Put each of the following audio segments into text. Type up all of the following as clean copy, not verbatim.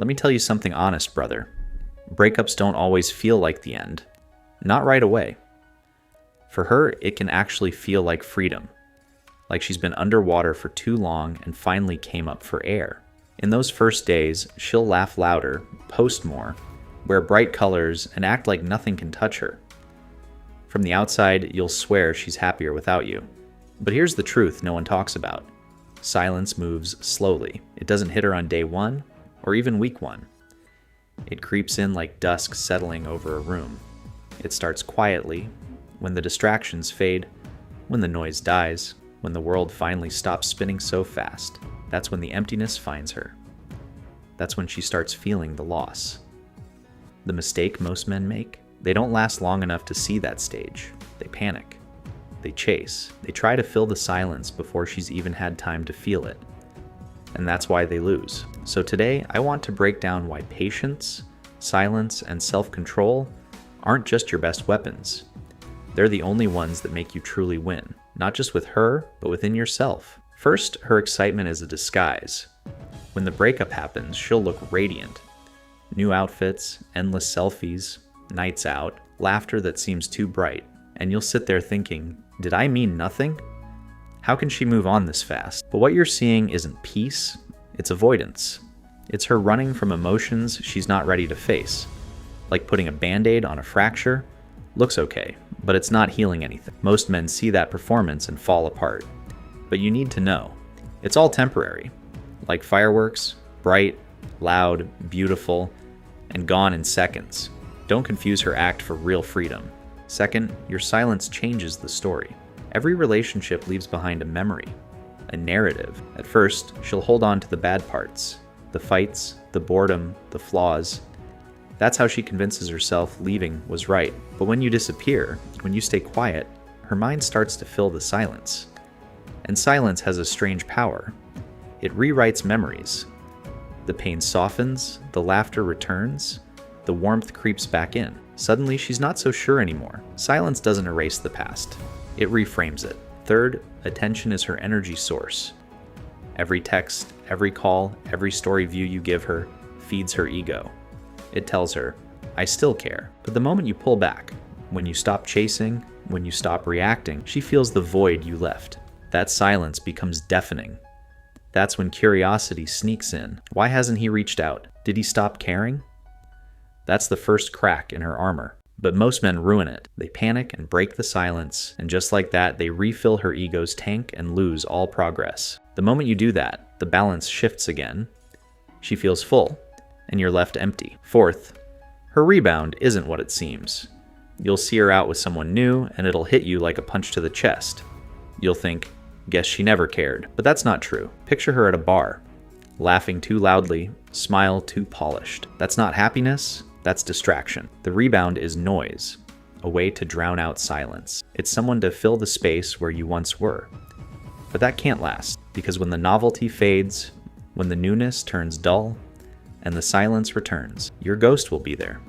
Let me tell you something honest, brother. Breakups don't always feel like the end. Not right away. For her, it can actually feel like freedom. Like she's been underwater for too long and finally came up for air. In those first days, she'll laugh louder, post more, wear bright colors, and act like nothing can touch her. From the outside, you'll swear she's happier without you. But here's the truth no one talks about. Silence moves slowly. It doesn't hit her on day one, or even week one. It creeps in like dusk settling over a room. It starts quietly, when the distractions fade, when the noise dies, when the world finally stops spinning so fast. That's when the emptiness finds her. That's when she starts feeling the loss. The mistake most men make? They don't last long enough to see that stage. They panic. They chase. They try to fill the silence before she's even had time to feel it. And that's why they lose. So today, I want to break down why patience, silence, and self-control aren't just your best weapons. They're the only ones that make you truly win, not just with her, but within yourself. First, her excitement is a disguise. When the breakup happens, she'll look radiant. New outfits, endless selfies, nights out, laughter that seems too bright. And you'll sit there thinking, did I mean nothing? How can she move on this fast? But what you're seeing isn't peace, it's avoidance. It's her running from emotions she's not ready to face. Like putting a band-aid on a fracture. Looks okay, but it's not healing anything. Most men see that performance and fall apart. But you need to know, it's all temporary. Like fireworks, bright, loud, beautiful, and gone in seconds. Don't confuse her act for real freedom. Second, your silence changes the story. Every relationship leaves behind a memory, a narrative. At first, she'll hold on to the bad parts, the fights, the boredom, the flaws. That's how she convinces herself leaving was right. But when you disappear, when you stay quiet, her mind starts to fill the silence. And silence has a strange power. It rewrites memories. The pain softens, the laughter returns, the warmth creeps back in. Suddenly, she's not so sure anymore. Silence doesn't erase the past. It reframes it. Third, attention is her energy source. Every text, every call, every story view you give her feeds her ego. It tells her, I still care. But the moment you pull back, when you stop chasing, when you stop reacting, she feels the void you left. That silence becomes deafening. That's when curiosity sneaks in. Why hasn't he reached out? Did he stop caring? That's the first crack in her armor. But most men ruin it. They panic and break the silence, and just like that, they refill her ego's tank and lose all progress. The moment you do that, the balance shifts again. She feels full, and you're left empty. Fourth, her rebound isn't what it seems. You'll see her out with someone new, and it'll hit you like a punch to the chest. You'll think, guess she never cared. But that's not true. Picture her at a bar, laughing too loudly, smile too polished. That's not happiness. That's distraction. The rebound is noise, a way to drown out silence. It's someone to fill the space where you once were. But that can't last, because when the novelty fades, when the newness turns dull, and the silence returns, your ghost will be there,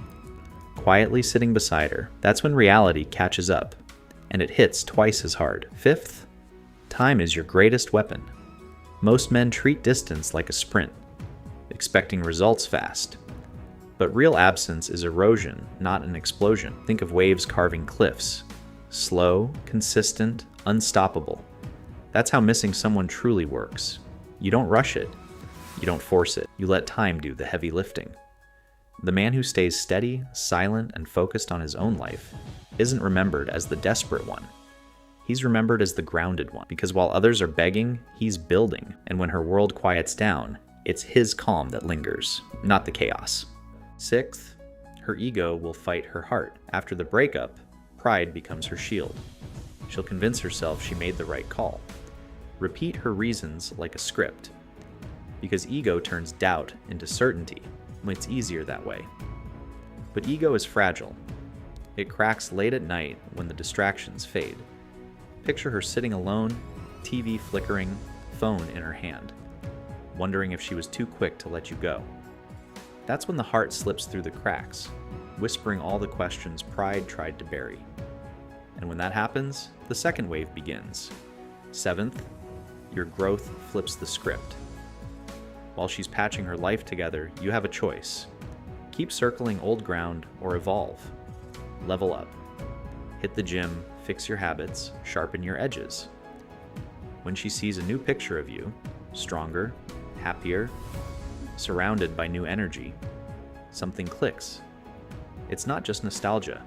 quietly sitting beside her. That's when reality catches up, and it hits twice as hard. Fifth, time is your greatest weapon. Most men treat distance like a sprint, expecting results fast. But real absence is erosion, not an explosion. Think of waves carving cliffs. Slow, consistent, unstoppable. That's how missing someone truly works. You don't rush it. You don't force it. You let time do the heavy lifting. The man who stays steady, silent, and focused on his own life isn't remembered as the desperate one. He's remembered as the grounded one, because while others are begging, he's building. And when her world quiets down, it's his calm that lingers, not the chaos. Sixth, her ego will fight her heart. After the breakup, pride becomes her shield. She'll convince herself she made the right call. Repeat her reasons like a script. Because ego turns doubt into certainty when it's easier that way. But ego is fragile. It cracks late at night when the distractions fade. Picture her sitting alone, TV flickering, phone in her hand, wondering if she was too quick to let you go. That's when the heart slips through the cracks, whispering all the questions pride tried to bury. And when that happens, the second wave begins. Seventh, your growth flips the script. While she's patching her life together, you have a choice. Keep circling old ground or evolve. Level up. Hit the gym, fix your habits, sharpen your edges. When she sees a new picture of you, stronger, happier, surrounded by new energy, something clicks. It's not just nostalgia.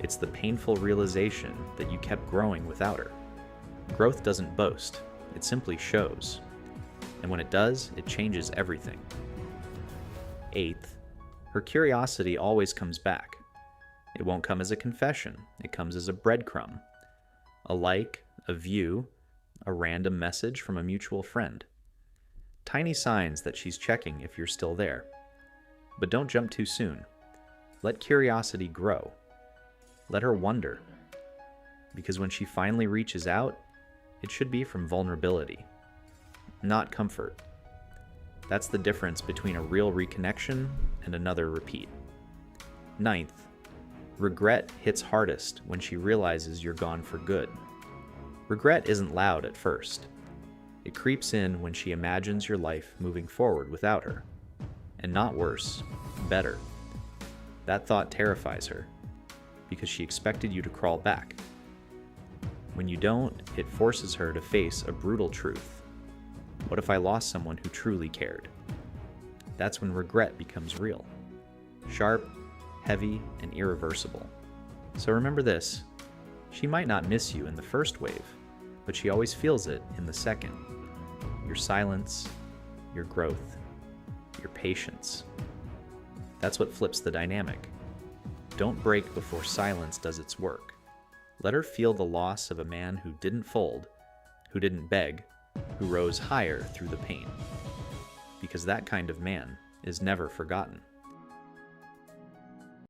It's the painful realization that you kept growing without her. Growth doesn't boast, it simply shows. And when it does, it changes everything. 8th, her curiosity always comes back. It won't come as a confession, it comes as a breadcrumb. A like, a view, a random message from a mutual friend. Tiny signs that she's checking if you're still there. But don't jump too soon. Let curiosity grow. Let her wonder. Because when she finally reaches out, it should be from vulnerability, not comfort. That's the difference between a real reconnection and another repeat. 9th, regret hits hardest when she realizes you're gone for good. Regret isn't loud at first. It creeps in when she imagines your life moving forward without her. And not worse, better. That thought terrifies her, because she expected you to crawl back. When you don't, it forces her to face a brutal truth. What if I lost someone who truly cared? That's when regret becomes real. Sharp, heavy, and irreversible. So remember this, she might not miss you in the first wave, but she always feels it in the second. Your silence, your growth, your patience. That's what flips the dynamic. Don't break before silence does its work. Let her feel the loss of a man who didn't fold, who didn't beg, who rose higher through the pain. Because that kind of man is never forgotten.